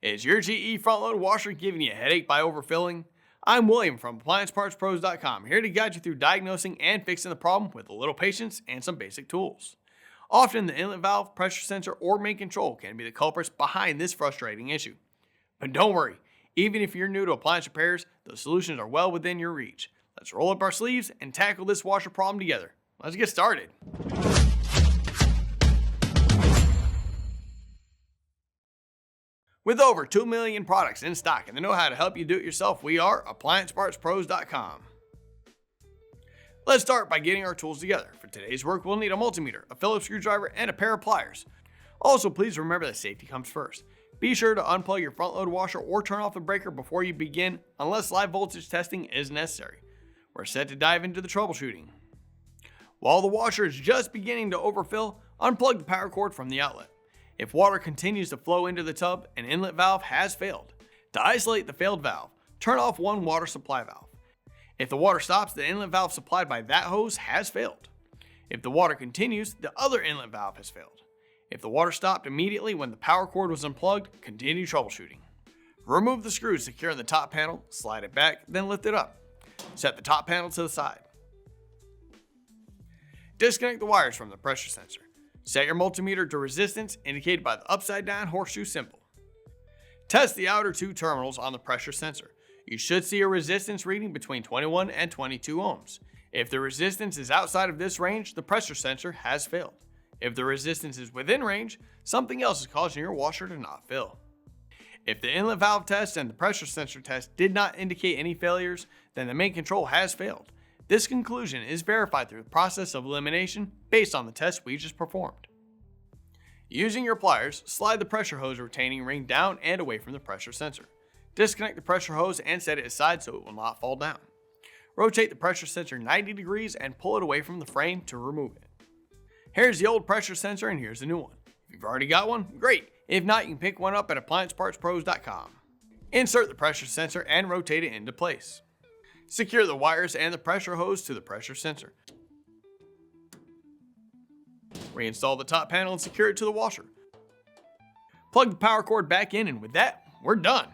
Is your GE front-load washer giving you a headache by overfilling? I'm William from AppliancePartsPros.com, here to guide you through diagnosing and fixing the problem with a little patience and some basic tools. Often the inlet valve, pressure sensor, or main control can be the culprits behind this frustrating issue. But don't worry, even if you're new to appliance repairs, the solutions are well within your reach. Let's roll up our sleeves and tackle this washer problem together. Let's get started. With over 2 million products in stock and the know-how to help you do it yourself, we are AppliancePartsPros.com. Let's start by getting our tools together. For today's work, we'll need a multimeter, a Phillips screwdriver, and a pair of pliers. Also, please remember that safety comes first. Be sure to unplug your front-load washer or turn off the breaker before you begin, unless live voltage testing is necessary. We're set to dive into the troubleshooting. While the washer is just beginning to overfill, unplug the power cord from the outlet. If water continues to flow into the tub, an inlet valve has failed. To isolate the failed valve, turn off one water supply valve. If the water stops, the inlet valve supplied by that hose has failed. If the water continues, the other inlet valve has failed. If the water stopped immediately when the power cord was unplugged, continue troubleshooting. Remove the screws securing the top panel, slide it back, then lift it up. Set the top panel to the side. Disconnect the wires from the pressure sensor. Set your multimeter to resistance indicated by the upside down horseshoe symbol. Test the outer two terminals on the pressure sensor. You should see a resistance reading between 21 and 22 ohms. If the resistance is outside of this range, the pressure sensor has failed. If the resistance is within range, something else is causing your washer to not fill. If the inlet valve test and the pressure sensor test did not indicate any failures, then the main control has failed. This conclusion is verified through the process of elimination based on the test we just performed. Using your pliers, slide the pressure hose retaining ring down and away from the pressure sensor. Disconnect the pressure hose and set it aside so it will not fall down. Rotate the pressure sensor 90 degrees and pull it away from the frame to remove it. Here's the old pressure sensor and here's the new one. If you've already got one, great. If not, you can pick one up at AppliancePartsPros.com. Insert the pressure sensor and rotate it into place. Secure the wires and the pressure hose to the pressure sensor. Reinstall the top panel and secure it to the washer. Plug the power cord back in, and with that, we're done.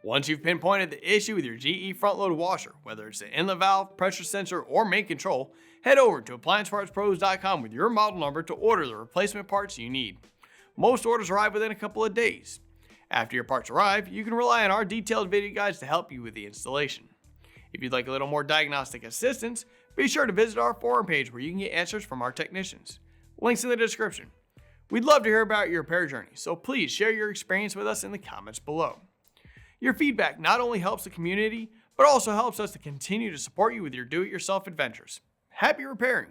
Once you've pinpointed the issue with your GE front-load washer, whether it's the inlet valve, pressure sensor, or main control, head over to AppliancePartsPros.com with your model number to order the replacement parts you need. Most orders arrive within a couple of days. After your parts arrive, you can rely on our detailed video guides to help you with the installation. If you'd like a little more diagnostic assistance, be sure to visit our forum page where you can get answers from our technicians. Links in the description. We'd love to hear about your repair journey, so please share your experience with us in the comments below. Your feedback not only helps the community, but also helps us to continue to support you with your do-it-yourself adventures. Happy repairing!